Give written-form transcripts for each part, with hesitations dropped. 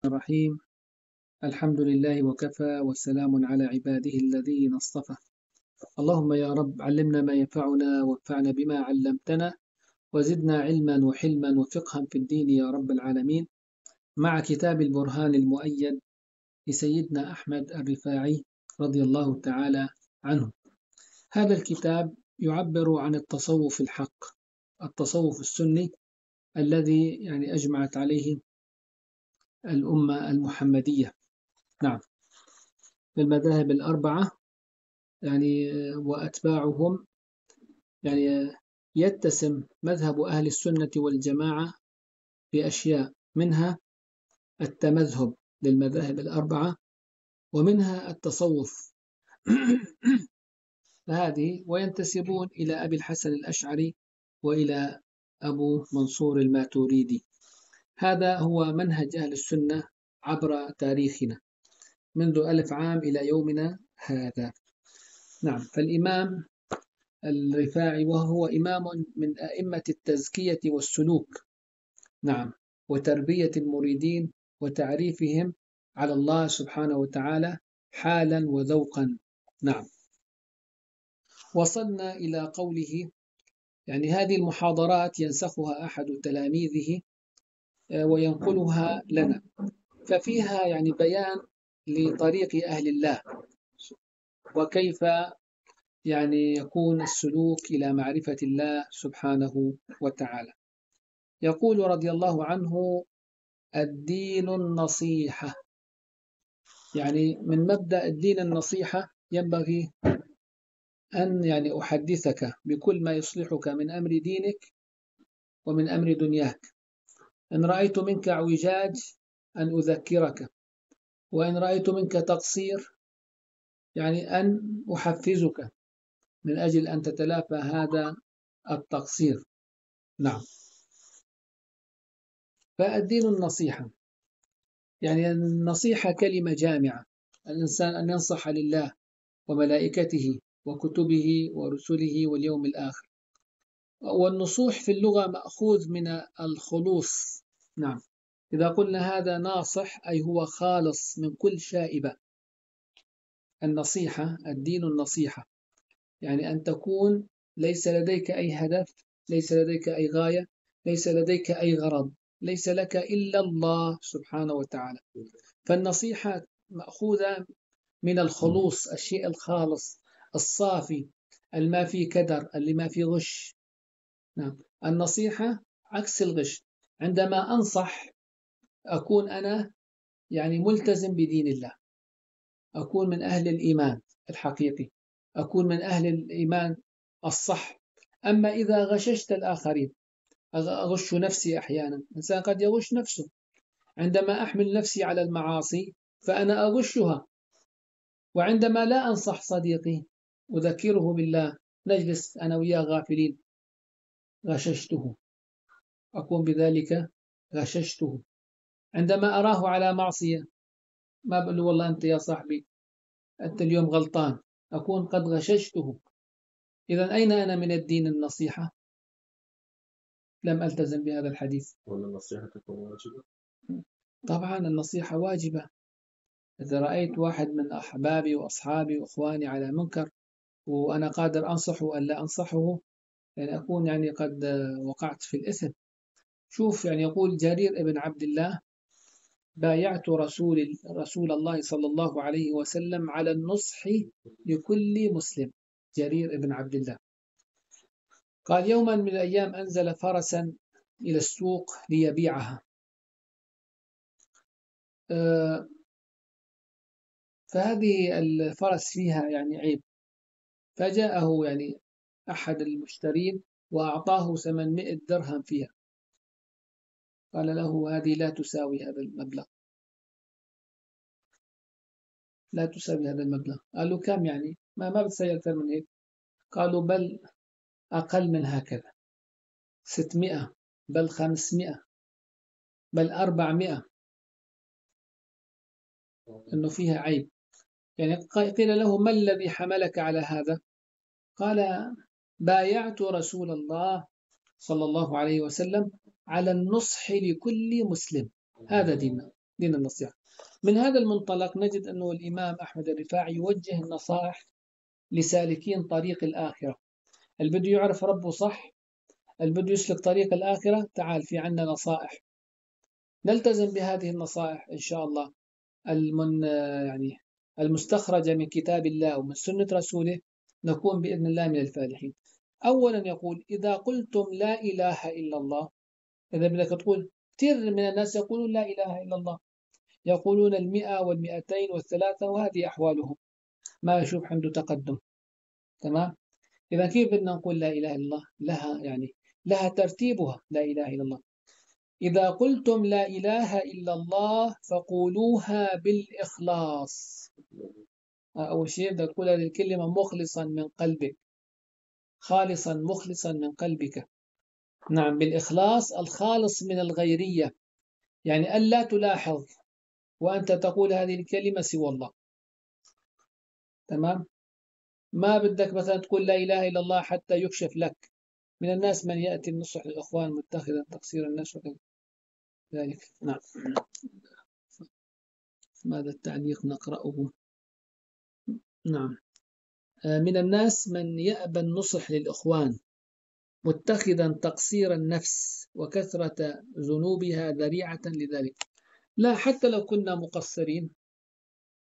الرحيم. الحمد لله وكفى والسلام على عباده الذين اصطفى. اللهم يا رب علمنا ما ينفعنا وانفعنا بما علمتنا وزدنا علما وحلما وفقها في الدين يا رب العالمين، مع كتاب البرهان المؤيد لسيدنا أحمد الرفاعي رضي الله تعالى عنه. هذا الكتاب يعبر عن التصوف الحق، التصوف السني الذي أجمعت عليه الأمة المحمدية. نعم، المذاهب الأربعة وأتباعهم يتسم مذهب أهل السنة والجماعة بأشياء، منها التمذهب للمذاهب الأربعة ومنها التصوف فهذه، وينتسبون إلى أبي الحسن الأشعري وإلى أبو منصور الماتوريدي. هذا هو منهج أهل السنة عبر تاريخنا منذ 1000 عام إلى يومنا هذا. نعم، فالإمام الرفاعي وهو إمام من أئمة التزكية والسلوك، نعم، وتربية المريدين وتعريفهم على الله سبحانه وتعالى حالا وذوقا. نعم، وصلنا إلى قوله، هذه المحاضرات ينسخها أحد تلاميذه وينقلها لنا، ففيها بيان لطريق أهل الله وكيف يكون السلوك إلى معرفة الله سبحانه وتعالى. يقول رضي الله عنه: الدين النصيحة. من مبدأ الدين النصيحة ينبغي أن أحدثك بكل ما يصلحك من أمر دينك ومن أمر دنياك. إن رأيت منك اعوجاج أن أذكرك، وإن رأيت منك تقصير أن أحفزك من أجل أن تتلافى هذا التقصير. نعم، فالدين النصيحة النصيحة كلمة جامعة، الإنسان أن ينصح لله وملائكته وكتبه ورسله واليوم الآخر. والنصوح في اللغة مأخوذ من الخلوص. نعم، إذا قلنا هذا ناصح أي هو خالص من كل شائبة. النصيحة، الدين النصيحة أن تكون ليس لديك أي هدف، ليس لديك أي غاية، ليس لديك أي غرض، ليس لك إلا الله سبحانه وتعالى. فالنصيحة مأخوذة من الخلوص، الشيء الخالص الصافي، الما في كدر، اللي ما في غش. نعم، النصيحة عكس الغش. عندما أنصح أكون أنا ملتزم بدين الله، أكون من أهل الإيمان الحقيقي، أكون من أهل الإيمان الصح. أما إذا غششت الآخرين، أغش نفسي أحيانا، الإنسان قد يغش نفسه. عندما أحمل نفسي على المعاصي فأنا أغشها، وعندما لا أنصح صديقي أذكره بالله، نجلس أنا وياه غافلين، غششته، أكون بذلك غششته. عندما أراه على معصية ما بقول له والله أنت يا صاحبي أنت اليوم غلطان، أكون قد غششته. إذا أين أنا من الدين النصيحة؟ لم ألتزم بهذا الحديث. ولا النصيحة تكون واجبة؟ طبعا النصيحة واجبة. إذا رأيت واحد من أحبابي وأصحابي وأخواني على منكر وأنا قادر أنصحه ولا لا أنصحه، أكون قد وقعت في الإثم. شوف، يقول جرير ابن عبد الله: بايعت رسول الله صلى الله عليه وسلم على النصح لكل مسلم. جرير ابن عبد الله قال: يوما من الأيام أنزل فرسا إلى السوق ليبيعها، فهذه الفرس فيها عيب، فجاءه أحد المشترين وأعطاه 800 درهم فيها. قال له: هذه لا تساوي هذا المبلغ، لا تساوي هذا المبلغ. قال له: كم ما بتساوي أكثر من هيك. قالوا: بل أقل من هكذا، 600، بل 500، بل 400، أنه فيها عيب. قيل له: ما الذي حملك على هذا؟ قال: بايعت رسول الله صلى الله عليه وسلم على النصح لكل مسلم، هذا ديننا. دين النصيحة. من هذا المنطلق نجد أنه الإمام أحمد الرفاعي يوجه النصائح لسالكين طريق الآخرة. اللي بده يعرف ربه صح، اللي بده يسلك طريق الآخرة، تعال في عنا نصائح نلتزم بهذه النصائح إن شاء الله يعني المستخرجة من كتاب الله ومن سنة رسوله، نكون بإذن الله من الفالحين. أولا يقول إذا قلتم لا إله إلا الله، إذا بدك تقول، كثير من الناس يقولون لا إله إلا الله، يقولون 100 وال200 والثلاثة، وهذه أحوالهم ما يشوف عنده تقدم. تمام. إذا كيف بدنا نقول لا إله إلا الله؟ لها ترتيبها. لا إله إلا الله، إذا قلتم لا إله إلا الله فقولوها بالإخلاص. أول شيء بدك تقول هذه الكلمة مخلصا من قلبك، خالصا مخلصا من قلبك. نعم، بالإخلاص الخالص من الغيرية، يعني ألا تلاحظ وأنت تقول هذه الكلمة سوى الله. تمام. ما بدك مثلا تقول لا إله إلا الله حتى يكشف لك. من الناس من يأتي النصح للإخوان متخذا تقصير الناس ذلك. نعم. ماذا التعليق نقرأه؟ نعم. من الناس من يأبى النصح للإخوان متخذا تقصير النفس وكثرة ذنوبها ذريعة لذلك. لا، حتى لو كنا مقصرين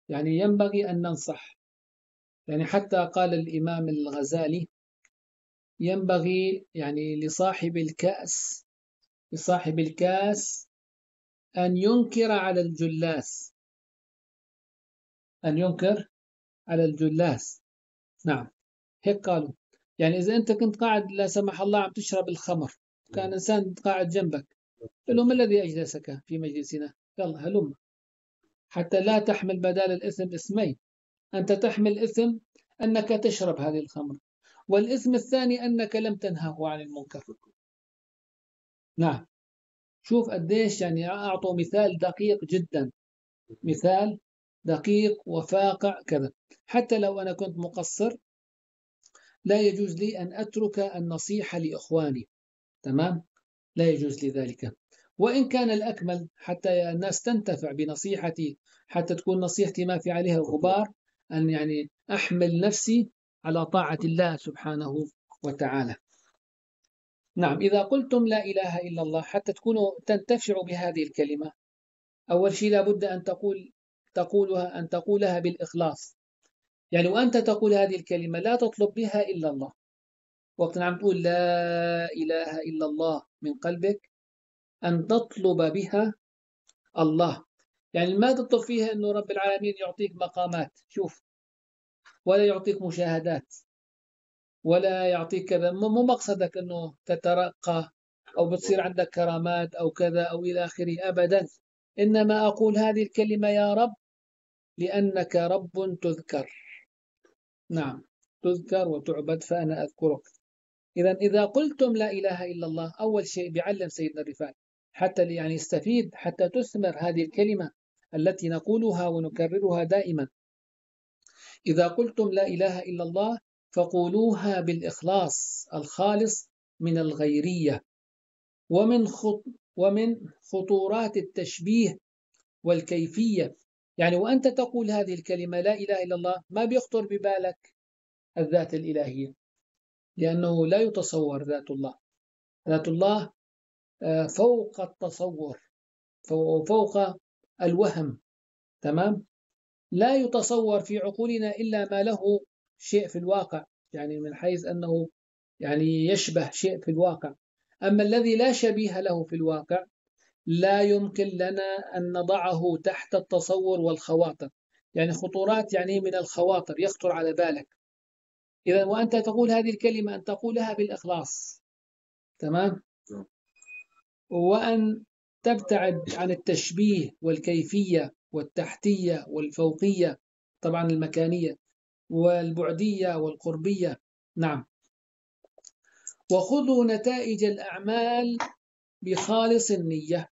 يعني ينبغي أن ننصح. يعني حتى قال الإمام الغزالي ينبغي يعني لصاحب الكاس أن ينكر على الجلاس، أن ينكر على الجلاس. نعم، هيك قالوا. يعني إذا أنت كنت قاعد لا سمح الله عم تشرب الخمر، كان إنسان قاعد جنبك، قل له ما الذي أجلسك في مجلسنا؟ يلا هلم، حتى لا تحمل بدال الإثم إثمين. أنت تحمل إثم أنك تشرب هذه الخمر، والإثم الثاني أنك لم تنهه عن المنكر. نعم. شوف قديش يعني أعطوا مثال دقيق جدا، مثال دقيق وفاقع كذا. حتى لو أنا كنت مقصر لا يجوز لي أن أترك النصيحة لإخواني. تمام، لا يجوز لي ذلك. وإن كان الأكمل حتى الناس تنتفع بنصيحتي، حتى تكون نصيحتي ما في عليها غبار، أن يعني أحمل نفسي على طاعة الله سبحانه وتعالى. نعم. إذا قلتم لا إله إلا الله حتى تكونوا تنتفعوا بهذه الكلمة، أول شيء لابد أن تقولها بالإخلاص. يعني وأنت تقول هذه الكلمة لا تطلب بها إلا الله. وقت عم تقول لا إله إلا الله من قلبك، أن تطلب بها الله. يعني ما تطلب فيها أنه رب العالمين يعطيك مقامات، شوف، ولا يعطيك مشاهدات، ولا يعطيك كذا. مو مقصدك أنه تترقى أو بتصير عندك كرامات أو كذا أو إلى آخره، أبدا. إنما أقول هذه الكلمة يا رب لأنك رب تذكر. نعم، تذكر وتعبد فأنا أذكرك. إذا قلتم لا إله إلا الله، أول شيء بيعلم سيدنا الرفاعي حتى يعني يستفيد، حتى تثمر هذه الكلمة التي نقولها ونكررها دائما. إذا قلتم لا إله إلا الله فقولوها بالإخلاص الخالص من الغيرية ومن خطورات التشبيه والكيفية. يعني وأنت تقول هذه الكلمة لا إله إلا الله ما بيخطر ببالك الذات الإلهية، لأنه لا يتصور ذات الله. ذات الله فوق التصور، فوق الوهم. تمام. لا يتصور في عقولنا إلا ما له شيء في الواقع، يعني من حيث أنه يعني يشبه شيء في الواقع. أما الذي لا شبيه له في الواقع لا يمكن لنا أن نضعه تحت التصور والخواطر. يعني خطورات، يعني من الخواطر يخطر على بالك. إذا وأنت تقول هذه الكلمة أن تقولها بالإخلاص. تمام. وأن تبتعد عن التشبيه والكيفية والتحتية والفوقية، طبعا المكانية والبعدية والقربية. نعم. وخذوا نتائج الأعمال بخالص النية.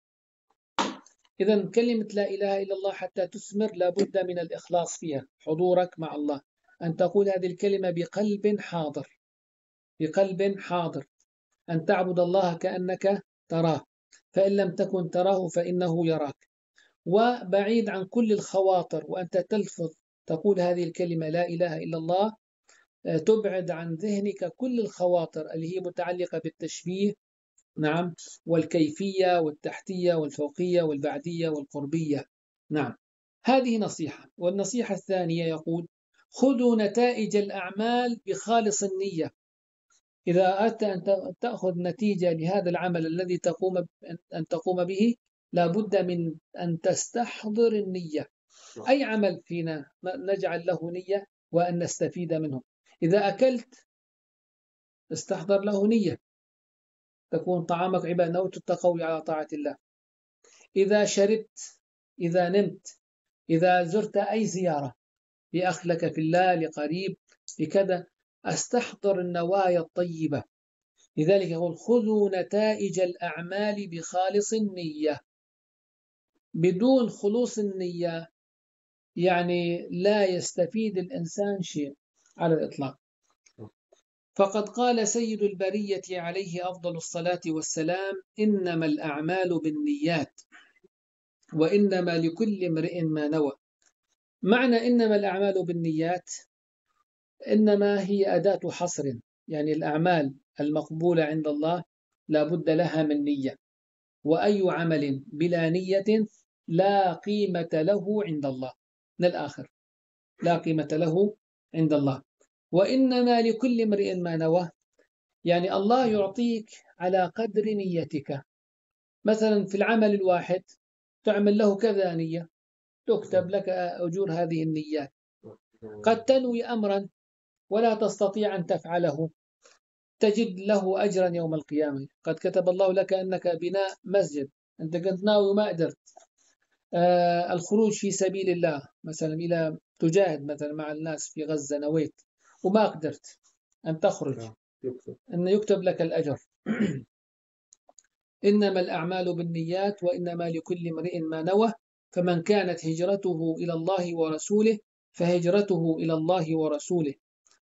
إذا كلمة لا إله إلا الله حتى تثمر لابد من الإخلاص فيها، حضورك مع الله، أن تقول هذه الكلمة بقلب حاضر، بقلب حاضر، أن تعبد الله كأنك تراه، فإن لم تكن تراه فإنه يراك. وبعيد عن كل الخواطر، وأنت تلفظ تقول هذه الكلمة لا إله إلا الله، تبعد عن ذهنك كل الخواطر اللي هي متعلقة بالتشبيه، نعم، والكيفية والتحتية والفوقية والبعدية والقربية. نعم، هذه نصيحة. والنصيحة الثانية يقول: خذوا نتائج الأعمال بخالص النية. إذا أردت أن تأخذ نتيجة لهذا العمل الذي تقوم به، لابد من أن تستحضر النية. أي عمل فينا نجعل له نية وأن نستفيد منه. إذا أكلت استحضر له نية، تكون طعامك عبادة، نوت التقوي على طاعة الله. إذا شربت، إذا نمت، إذا زرت أي زيارة لأخ لك في الله، لقريب، لكذا، أستحضر النوايا الطيبة. لذلك يقول: خذوا نتائج الأعمال بخالص النية. بدون خلوص النية يعني لا يستفيد الإنسان شيء على الإطلاق. فقد قال سيد البرية عليه أفضل الصلاة والسلام: إنما الأعمال بالنيات وإنما لكل امرئ ما نوى. معنى إنما الأعمال بالنيات، إنما هي أداة حصر، يعني الأعمال المقبولة عند الله لا بد لها من نية، وأي عمل بلا نية لا قيمة له عند الله. من الآخر، لا قيمة له عند الله. وإنما لكل امرئ ما نوى، يعني الله يعطيك على قدر نيتك. مثلا في العمل الواحد تعمل له كذا نية، تكتب لك أجور هذه النيات. قد تنوي أمرا ولا تستطيع أن تفعله، تجد له أجرا يوم القيامة. قد كتب الله لك أنك بناء مسجد، أنت كنت ناوي وما قدرت. الخروج في سبيل الله مثلا، إلى تجاهد مثلا مع الناس في غزة، نويت وما قدرت أن تخرج، أن يكتب لك الأجر. إنما الأعمال بالنيات وإنما لكل امرئ ما نوى. فمن كانت هجرته إلى الله ورسوله فهجرته إلى الله ورسوله،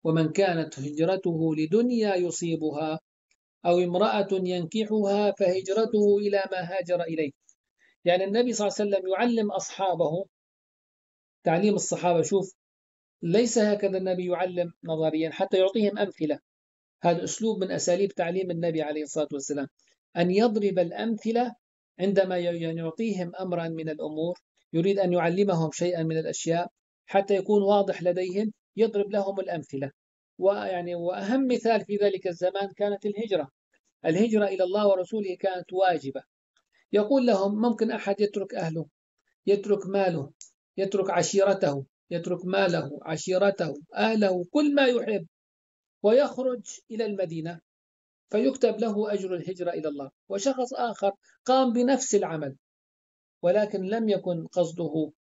ومن كانت هجرته لدنيا يصيبها أو امرأة ينكحها فهجرته إلى ما هاجر إليه. يعني النبي صلى الله عليه وسلم يعلم أصحابه تعليم الصحابة. شوف، ليس هكذا النبي يعلم نظريا، حتى يعطيهم أمثلة. هذا أسلوب من أساليب تعليم النبي عليه الصلاة والسلام، أن يضرب الأمثلة عندما يعطيهم أمرا من الأمور، يريد أن يعلمهم شيئا من الأشياء حتى يكون واضح لديهم، يضرب لهم الأمثلة. وأهم مثال في ذلك الزمان كانت الهجرة. الهجرة إلى الله ورسوله كانت واجبة. يقول لهم: ممكن أحد يترك أهله، يترك ماله، يترك عشيرته، يترك ماله، عشيرته، أهله، كل ما يحب، ويخرج إلى المدينة فيكتب له أجر الهجرة إلى الله. وشخص آخر قام بنفس العمل ولكن لم يكن قصده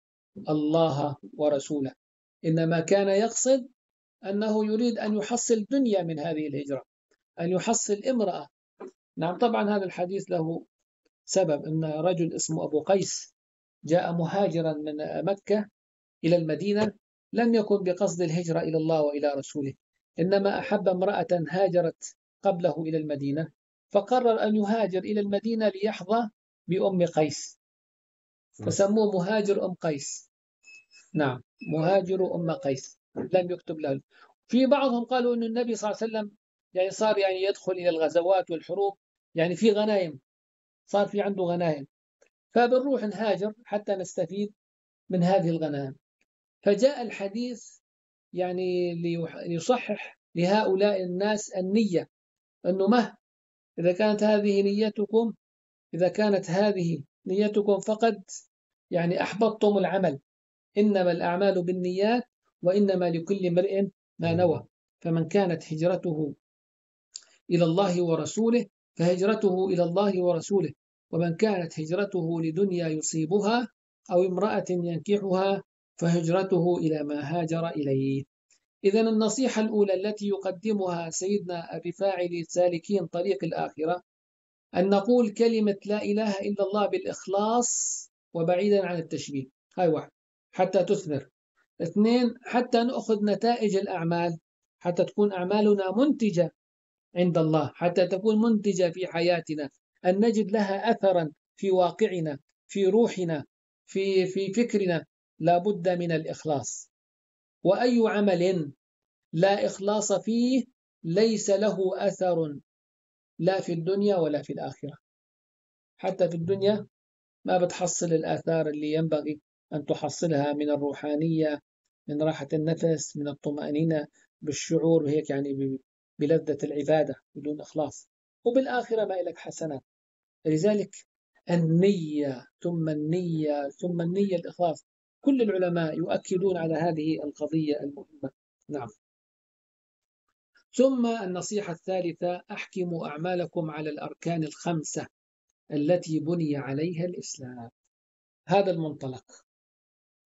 الله ورسوله، إنما كان يقصد أنه يريد أن يحصل دنيا من هذه الهجرة، أن يحصل امرأة. نعم، طبعا هذا الحديث له سبب. أن رجل اسمه أبو قيس جاء مهاجرا من مكة إلى المدينة، لم يكن بقصد الهجرة إلى الله وإلى رسوله، إنما أحب امرأة هاجرت قبله إلى المدينة، فقرر أن يهاجر إلى المدينة ليحظى بأم قيس، فسموه مهاجر أم قيس. نعم، مهاجر أم قيس، لم يكتب له. في بعضهم قالوا أن النبي صلى الله عليه وسلم يعني صار يدخل إلى الغزوات والحروب، يعني في غنائم، صار في عنده غنائم، فبنروح نهاجر حتى نستفيد من هذه الغنائم. فجاء الحديث يعني ليصحح لهؤلاء الناس النية، أنه إذا كانت هذه نيتكم فقد يعني أحبطتم العمل. إنما الأعمال بالنيات وإنما لكل امرئ ما نوى. فمن كانت هجرته إلى الله ورسوله فهجرته إلى الله ورسوله، ومن كانت هجرته لدنيا يصيبها أو امرأة ينكحها فهجرته إلى ما هاجر إليه. إذن النصيحة الأولى التي يقدمها سيدنا الرفاعي للسالكين طريق الآخرة أن نقول كلمة لا إله إلا الله بالإخلاص وبعيدا عن التشبيه. هاي واحد، حتى تثمر. اثنين، حتى نأخذ نتائج الأعمال، حتى تكون أعمالنا منتجة عند الله، حتى تكون منتجة في حياتنا، أن نجد لها أثرا في واقعنا، في روحنا، في فكرنا لا بد من الإخلاص، وأي عمل لا إخلاص فيه ليس له أثر لا في الدنيا ولا في الآخرة. حتى في الدنيا ما بتحصل الآثار اللي ينبغي أن تحصلها من الروحانية، من راحة النفس، من الطمأنينة، بالشعور هيك يعني بلذة العبادة بدون إخلاص. وبالآخرة ما لك حسنات. لذلك النية ثم النية ثم النية، الإخلاص. كل العلماء يؤكدون على هذه القضية المهمة. نعم. ثم النصيحة الثالثة: أحكموا أعمالكم على الأركان الخمسة التي بني عليها الإسلام. هذا المنطلق.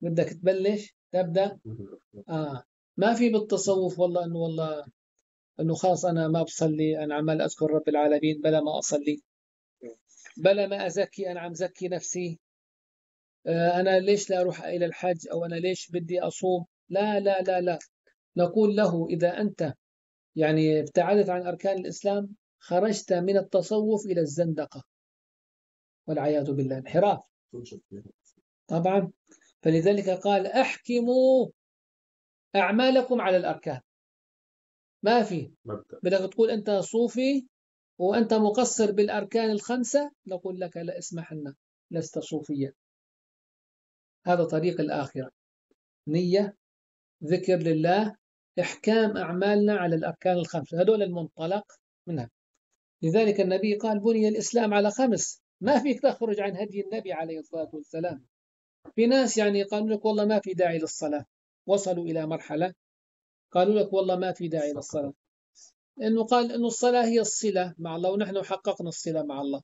بدك تبلش تبدأ. ما في بالتصوف والله انه خلاص انا ما بصلي، انا عمال اذكر رب العالمين بلا ما اصلي، بلا ما ازكي، انا عم زكي نفسي. انا ليش لا اروح الى الحج، او انا ليش بدي اصوم. لا لا لا لا. نقول له اذا انت يعني ابتعدت عن اركان الاسلام، خرجت من التصوف الى الزندقة والعياذ بالله، انحراف طبعا. فلذلك قال: احكموا اعمالكم على الاركان. ما في بدك تقول أنت صوفي وأنت مقصر بالأركان الخمسة، نقول لك لا، اسمح لنا، لست صوفيا. هذا طريق الآخرة: نية، ذكر لله، إحكام أعمالنا على الأركان الخمسة. هذول المنطلق منها. لذلك النبي قال: بني الإسلام على خمس. ما فيك تخرج عن هدي النبي عليه الصلاة والسلام. في ناس يعني قالوا لك والله ما في داعي للصلاة، وصلوا إلى مرحلة قالوا لك والله ما في داعي للصلاة، لأنه قال أنه الصلاة هي الصلة مع الله، ونحن حققنا الصلة مع الله.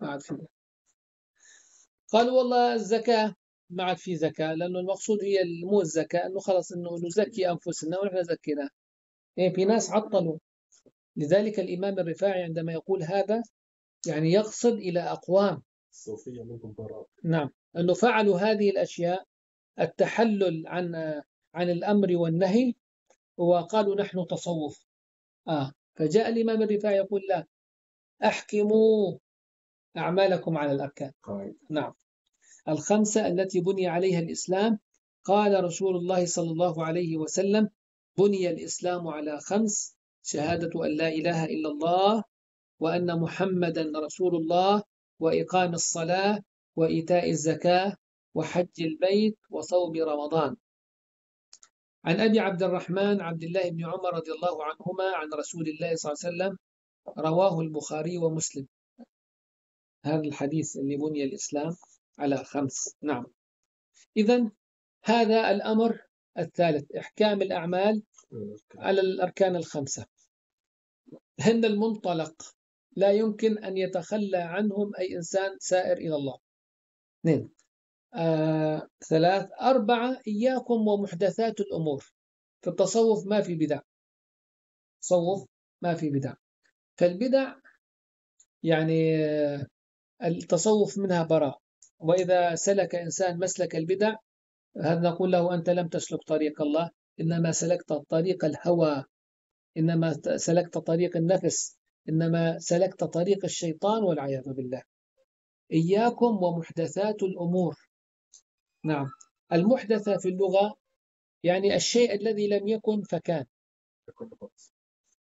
ما عاد في. قالوا والله الزكاة ما عاد في زكاة، لأنه المقصود هي مو الزكاة، أنه خلص أنه نزكي أنفسنا ونحن زكينا. يعني في ناس عطلوا. لذلك الإمام الرفاعي عندما يقول هذا يعني يقصد إلى أقوام الصوفية منكم براء. نعم، أنه فعلوا هذه الأشياء، التحلل عن الأمر والنهي، وقالوا نحن تصوف. فجاء الإمام الرفاعي يقول: لا، أحكموا أعمالكم على الأركان. نعم، الخمسة التي بني عليها الإسلام. قال رسول الله صلى الله عليه وسلم: بني الإسلام على خمس: شهادة أن لا إله إلا الله، وأن محمدا رسول الله، وإقام الصلاة، وإيتاء الزكاة، وحج البيت، وصوم رمضان. عن أبي عبد الرحمن عبد الله بن عمر رضي الله عنهما عن رسول الله صلى الله عليه وسلم، رواه البخاري ومسلم. هذا الحديث اللي بني الإسلام على خمس. نعم. إذن هذا الأمر الثالث: إحكام الأعمال على الأركان الخمسة. هن المنطلق لا يمكن أن يتخلى عنهم أي إنسان سائر إلى الله. 2 3 4 إياكم ومحدثات الأمور. في التصوف ما في بدع. تصوف ما في بدع. فالبدع يعني التصوف منها براء. وإذا سلك إنسان مسلك البدع، هذا نقول له: أنت لم تسلك طريق الله، إنما سلكت طريق الهوى، إنما سلكت طريق النفس، إنما سلكت طريق الشيطان والعياذ بالله. إياكم ومحدثات الأمور. نعم. المحدثة في اللغة يعني الشيء الذي لم يكن فكان.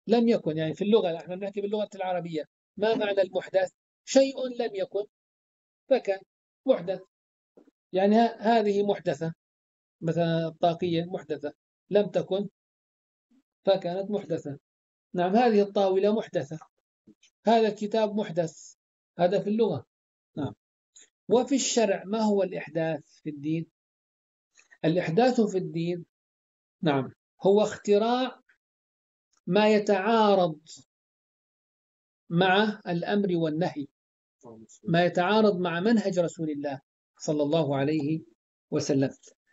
لم يكن يعني في اللغة، نحن نحكي باللغة العربية. ما معنى المحدث؟ شيء لم يكن فكان محدث. يعني هذه محدثة، مثلا الطاقية محدثة، لم تكن فكانت محدثة. نعم، هذه الطاولة محدثة، هذا الكتاب محدث. هذا في اللغة. نعم. وفي الشرع ما هو الإحداث في الدين؟ الإحداث في الدين نعم هو اختراع ما يتعارض مع الأمر والنهي، ما يتعارض مع منهج رسول الله صلى الله عليه وسلم.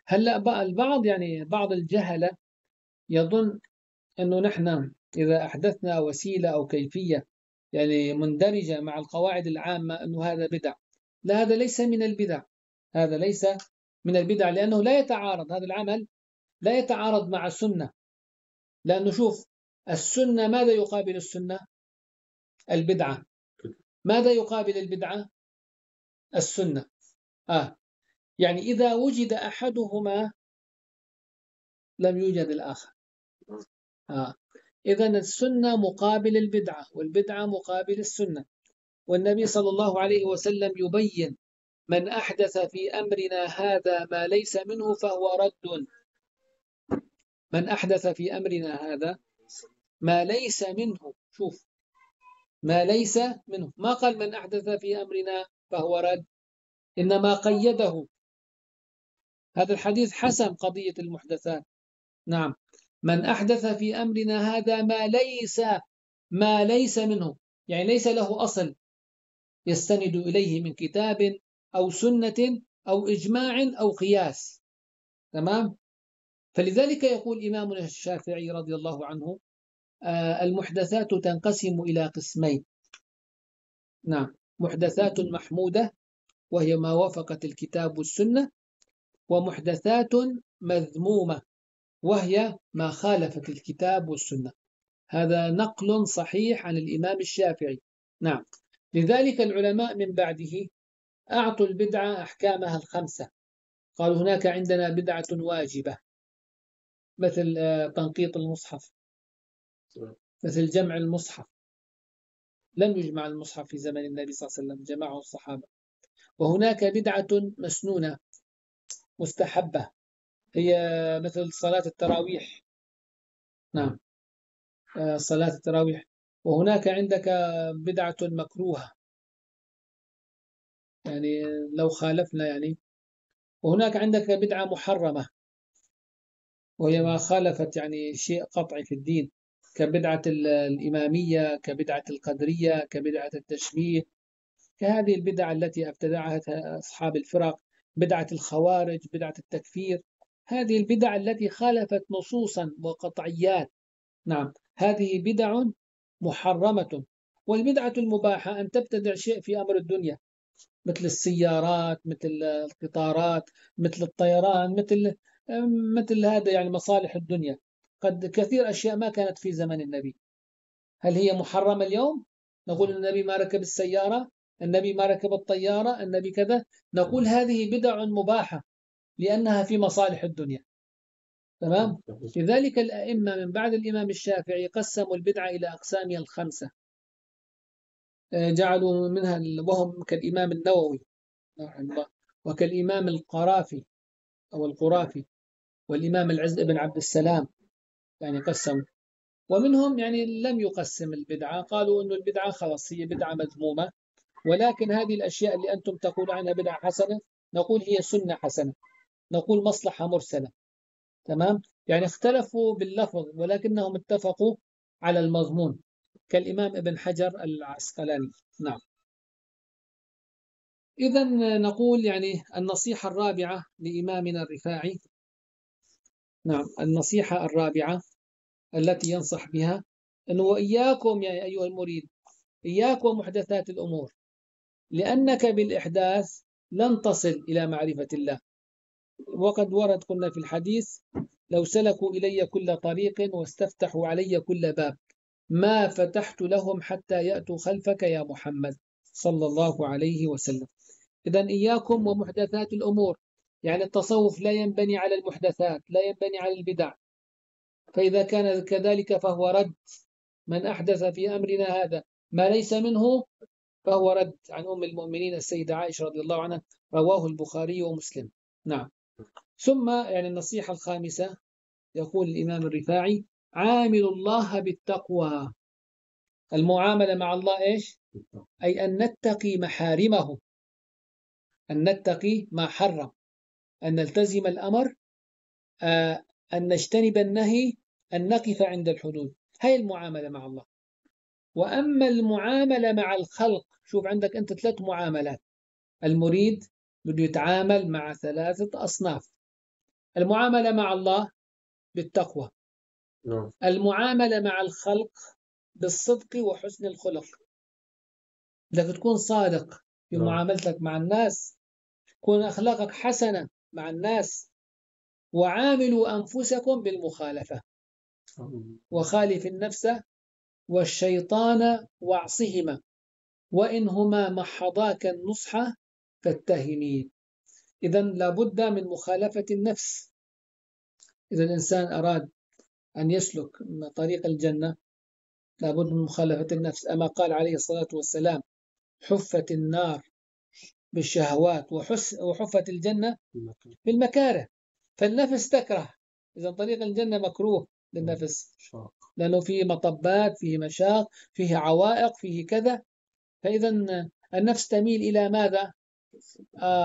هلأ البعض يعني بعض الجهلة يظن أنه نحن إذا أحدثنا وسيلة أو كيفية يعني مندرجة مع القواعد العامة أنه هذا بدع. لا، هذا ليس من البدع. هذا ليس من البدع، لأنه لا يتعارض، هذا العمل لا يتعارض مع السنة. لأنه شوف، السنة ماذا يقابل السنة؟ البدعة. ماذا يقابل البدعة؟ السنة. يعني إذا وجد أحدهما لم يوجد الآخر. إذن السنة مقابل البدعة، والبدعة مقابل السنة. والنبي صلى الله عليه وسلم يبين: من أحدث في أمرنا هذا ما ليس منه فهو رد. من أحدث في أمرنا هذا ما ليس منه، شوف، ما ليس منه، ما قال من أحدث في أمرنا فهو رد، إنما قيده. هذا الحديث حسم قضية المحدثات. نعم، من أحدث في أمرنا هذا ما ليس منه، يعني ليس له أصل يستند إليه من كتاب أو سنة أو إجماع أو قياس. تمام. فلذلك يقول إمامنا الشافعي رضي الله عنه: المحدثات تنقسم إلى قسمين. نعم، محدثات محمودة وهي ما وافقت الكتاب والسنة، ومحدثات مذمومة وهي ما خالفت الكتاب والسنة. هذا نقل صحيح عن الإمام الشافعي. نعم، لذلك العلماء من بعده أعطوا البدعة أحكامها الخمسة. قالوا هناك عندنا بدعة واجبة، مثل تنقيط المصحف، مثل جمع المصحف. لم يجمع المصحف في زمن النبي صلى الله عليه وسلم، جمعه الصحابة. وهناك بدعة مسنونة مستحبة، هي مثل صلاة التراويح. نعم، صلاة التراويح. وهناك عندك بدعة مكروهة، يعني لو خالفنا يعني. وهناك عندك بدعة محرمة، وهي ما خالفت يعني شيء قطعي في الدين، كبدعة الإمامية، كبدعة القدرية، كبدعة التشبيه، كهذه البدع التي ابتدعها أصحاب الفرق، بدعة الخوارج، بدعة التكفير. هذه البدع التي خالفت نصوصا وقطعيات. نعم، هذه بدع محرمة. والبدعة المباحة أن تبتدع شيء في أمر الدنيا، مثل السيارات، مثل القطارات، مثل الطيران، مثل هذا، يعني مصالح الدنيا. قد كثير أشياء ما كانت في زمن النبي، هل هي محرمة اليوم؟ نقول النبي ما ركب السيارة، النبي ما ركب الطيارة، النبي كذا. نقول هذه بدع مباحة لأنها في مصالح الدنيا. تمام؟ لذلك الأئمة من بعد الإمام الشافعي قسموا البدعة إلى أقسامها الخمسة. جعلوا منها، وهم كالإمام النووي رحمه الله، وكالإمام القرافي أو القرافي، والإمام العز بن عبد السلام، يعني قسموا. ومنهم يعني لم يقسم البدعة، قالوا أن البدعة خلاص هي بدعة مذمومة، ولكن هذه الأشياء اللي أنتم تقولون عنها بدعة حسنة، نقول هي سنة حسنة، نقول مصلحة مرسلة. تمام، يعني اختلفوا باللفظ ولكنهم اتفقوا على المضمون، كالإمام ابن حجر العسقلاني. نعم. إذا نقول يعني النصيحة الرابعة لإمامنا الرفاعي. نعم، النصيحة الرابعة التي ينصح بها أنه: وإياكم يا أيها المريد، إياكم محدثات الأمور، لأنك بالإحداث لن تصل إلى معرفة الله. وقد ورد قلنا في الحديث: لو سلكوا إلي كل طريق واستفتحوا علي كل باب ما فتحت لهم حتى يأتوا خلفك يا محمد صلى الله عليه وسلم. إذن إياكم ومحدثات الأمور، يعني التصوف لا ينبني على المحدثات، لا ينبني على البدع، فإذا كان كذلك فهو رد. من أحدث في أمرنا هذا ما ليس منه فهو رد. عن أم المؤمنين السيدة عائشة رضي الله عنها، رواه البخاري ومسلم. نعم. ثم يعني النصيحة الخامسة، يقول الإمام الرفاعي: عامل الله بالتقوى. المعاملة مع الله إيش؟ أي أن نتقي محارمه، أن نتقي ما حرم، أن نلتزم الأمر، أن نجتنب النهي، أن نقف عند الحدود. هي المعاملة مع الله. وأما المعاملة مع الخلق، شوف عندك أنت ثلاث معاملات. المريد بده يتعامل مع ثلاثة أصناف: المعاملة مع الله بالتقوى، نعم. المعاملة مع الخلق بالصدق وحسن الخلق، بدك تكون صادق في نعم. معاملتك مع الناس، تكون أخلاقك حسنة مع الناس. وعاملوا أنفسكم بالمخالفة، وخالف النفس والشيطان واعصهما، وإنهما محضاك النصح فاتهمي. إذا لابد من مخالفة النفس. إذا الإنسان أراد أن يسلك طريق الجنة لابد من مخالفة النفس. أما قال عليه الصلاة والسلام: حفت النار بالشهوات وحفت الجنة بالمكاره. فالنفس تكره، إذا طريق الجنة مكروه للنفس، لأنه فيه مطبات، فيه مشاق، فيه عوائق، فيه كذا. فإذا النفس تميل إلى ماذا؟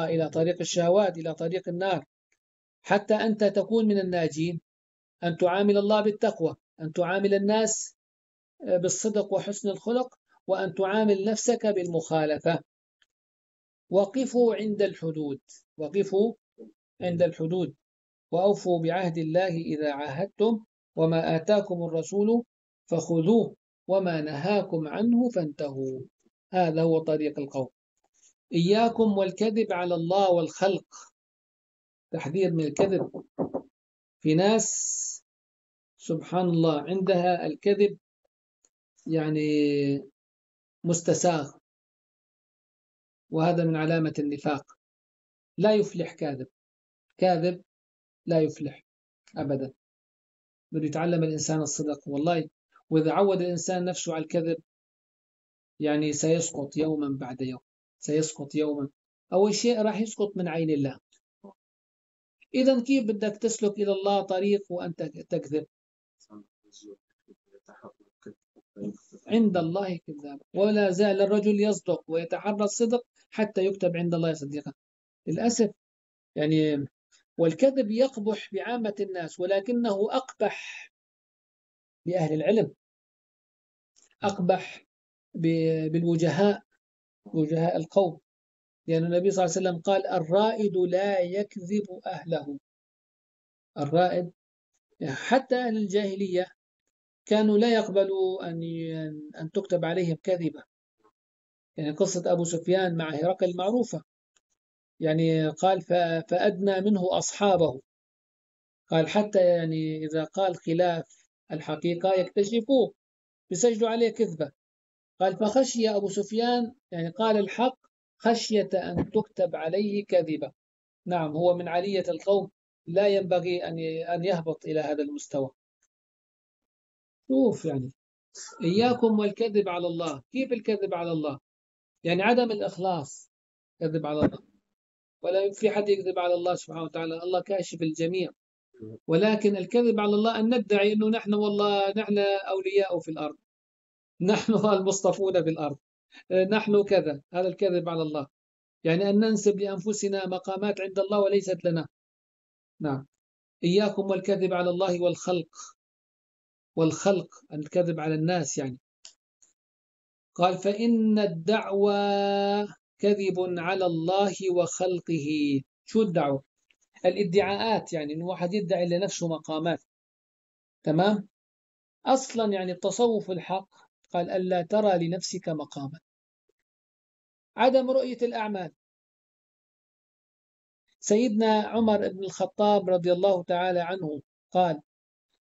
إلى طريق الشهوات، إلى طريق النار. حتى أنت تكون من الناجين أن تعامل الله بالتقوى، أن تعامل الناس بالصدق وحسن الخلق، وأن تعامل نفسك بالمخالفة. وقفوا عند الحدود، وقفوا عند الحدود، وأوفوا بعهد الله إذا عاهدتم، وما آتاكم الرسول فخذوه وما نهاكم عنه فانتهوا. هذا هو طريق القوم. إياكم والكذب على الله والخلق، تحذير من الكذب. في ناس سبحان الله عندها الكذب يعني مستساغ، وهذا من علامة النفاق. لا يفلح كاذب، كاذب لا يفلح أبدا. بده يتعلم الإنسان الصدق والله. وإذا عود الإنسان نفسه على الكذب يعني سيسقط يوما بعد يوم، سيسقط يوما. أول شيء راح يسقط من عين الله. إذا كيف بدك تسلك إلى الله طريق وأنت تكذب؟ عند الله كذاب، ولا زال الرجل يصدق ويتحرى الصدق حتى يكتب عند الله صديقا. للأسف يعني. والكذب يقبح بعامة الناس، ولكنه أقبح بأهل العلم، أقبح بالوجهاء، وجهاء القوم. لأن النبي صلى الله عليه وسلم قال: الرائد لا يكذب أهله. الرائد، حتى أهل الجاهلية كانوا لا يقبلوا أن تكتب عليهم كذبة. يعني قصة أبو سفيان مع هرقل معروفة. يعني قال: فأدنى منه أصحابه. قال حتى يعني إذا قال خلاف الحقيقة يكتشفوه، بيسجلوا عليه كذبة. قال: فخشي أبو سفيان، يعني قال الحق خشية أن تكتب عليه كذبة. نعم، هو من علية القوم، لا ينبغي أن يهبط إلى هذا المستوى. شوف يعني، إياكم والكذب على الله. كيف الكذب على الله؟ يعني عدم الإخلاص، كذب على الله. ولا في حد يكذب على الله سبحانه وتعالى، الله كاشف الجميع. ولكن الكذب على الله أن ندعي أنه نحن والله نحن أولياء في الأرض، نحن المصطفون في الأرض، نحن كذا. هذا الكذب على الله، يعني أن ننسب لأنفسنا مقامات عند الله وليست لنا. نعم. إياكم والكذب على الله والخلق. والخلق الكذب على الناس يعني. قال: فإن الدعوى كذب على الله وخلقه. شو الدعوة؟ الادعاءات، يعني إن واحد يدعي لنفسه مقامات. تمام. أصلا يعني التصوف الحق قال: ألا ترى لنفسك مقاما. عدم رؤية الأعمال. سيدنا عمر بن الخطاب رضي الله تعالى عنه قال: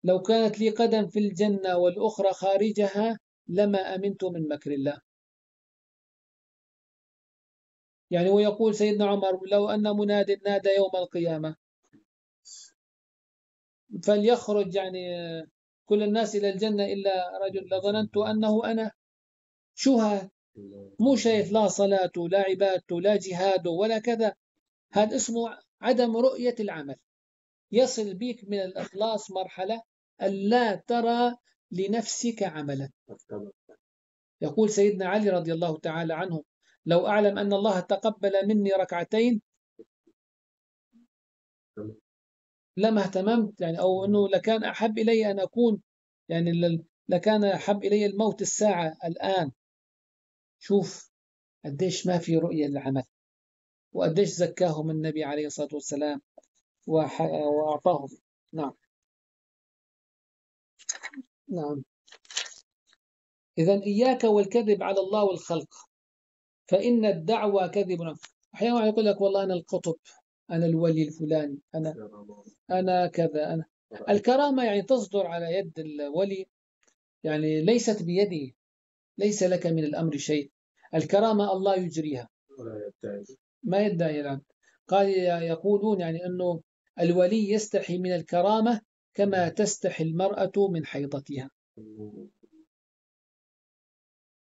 لو كانت لي قدم في الجنة والأخرى خارجها لما أمنت من مكر الله. يعني ويقول سيدنا عمر: لو أن مناد نادى يوم القيامة فليخرج يعني كل الناس إلى الجنة إلا رجل لظننت أنه أنا. شو هذا؟ مو شايف لا صلاته لا عبادته لا جهاده ولا كذا. هذا اسمه عدم رؤية العمل. يصل بك من الإخلاص مرحلة ألا ترى لنفسك عملا. يقول سيدنا علي رضي الله تعالى عنه: لو أعلم أن الله تقبل مني ركعتين لما اهتممت، يعني أو أنه لكان أحب إلي أن أكون، يعني لكان أحب إلي الموت الساعة الآن. شوف قديش ما في رؤية للعمل، وقديش زكاهم النبي عليه الصلاة والسلام وأعطاهم. نعم. نعم. إذن إياك والكذب على الله والخلق، فإن الدعوى كذب. أحيانا يقول لك: والله أنا القطب، أنا الولي الفلاني، أنا كذا، أنا. الكرامة يعني تصدر على يد الولي، يعني ليست بيده، ليس لك من الأمر شيء. الكرامة الله يجريها، ما يدعي العبد. قال يقولون يعني أنه الولي يستحي من الكرامة كما تستحي المرأة من حيضتها.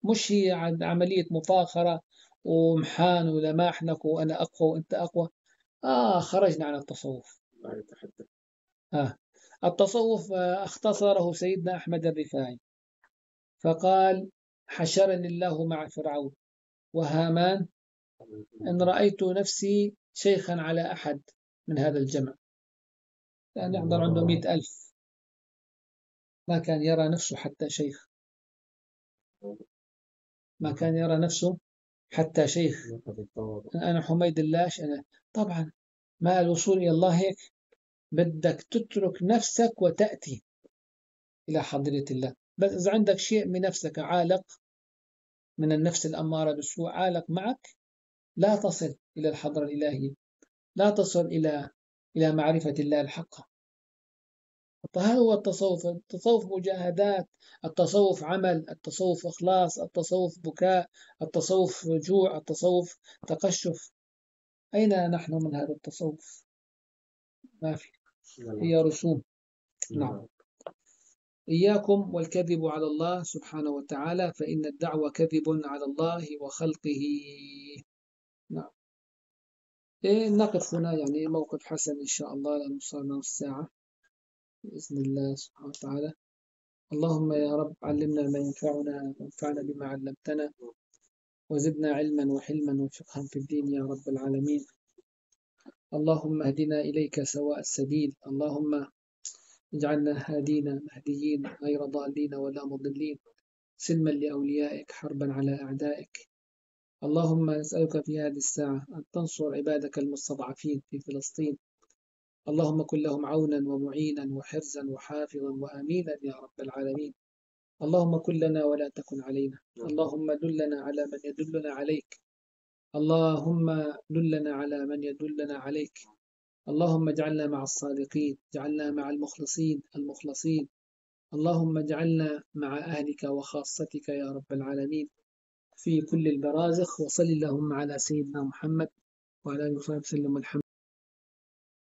مش هي عملية مفاخرة ومحان ولماحنك وأنا أقوى وأنت أقوى. خرجنا عن التصوف. التصوف اختصره سيدنا أحمد الرفاعي فقال: حشرني الله مع فرعون وهامان إن رأيت نفسي شيخا على أحد من هذا الجمع. كان يحضر عنده 100,000، ما كان يرى نفسه حتى شيخ، ما كان يرى نفسه حتى شيخ. أنا حميد اللاش أنا. طبعا ما الوصول إلى الله هيك، بدك تترك نفسك وتأتي إلى حضرة الله. بس إذا عندك شيء من نفسك عالق، من النفس الأمارة بالسوء عالق معك، لا تصل إلى الحضرة الإلهية، لا تصل إلى معرفة الله الحقة. هذا هو التصوف. التصوف مجاهدات، التصوف عمل، التصوف إخلاص، التصوف بكاء، التصوف جوع، التصوف تقشف. أين نحن من هذا التصوف؟ ما في، هي رسوم. نعم. إياكم والكذب على الله سبحانه وتعالى، فإن الدعوة كذب على الله وخلقه. نعم. نقف هنا، يعني موقف حسن إن شاء الله، لأنه صارنا نص ساعة بإذن الله سبحانه وتعالى. اللهم يا رب علمنا ما ينفعنا وانفعنا بما علمتنا، وزدنا علما وحلما وفقها في الدين يا رب العالمين. اللهم اهدنا إليك سواء السبيل. اللهم اجعلنا هادين مهديين غير ضالين ولا مضلين، سلما لأوليائك حربا على أعدائك. اللهم نسألك في هذه الساعة أن تنصر عبادك المستضعفين في فلسطين. اللهم كن لهم عونا ومعينا وحرزا وحافظا وأمينا يا رب العالمين. اللهم كن لنا ولا تكن علينا. اللهم دلنا على من يدلنا عليك. اللهم دلنا على من يدلنا عليك. اللهم اجعلنا مع الصادقين، اجعلنا مع المخلصين المخلصين. اللهم اجعلنا مع أهلك وخاصتك يا رب العالمين في كل البرازخ. وصل اللهم على سيدنا محمد وعلى آله وصحبه وسلم. الحمد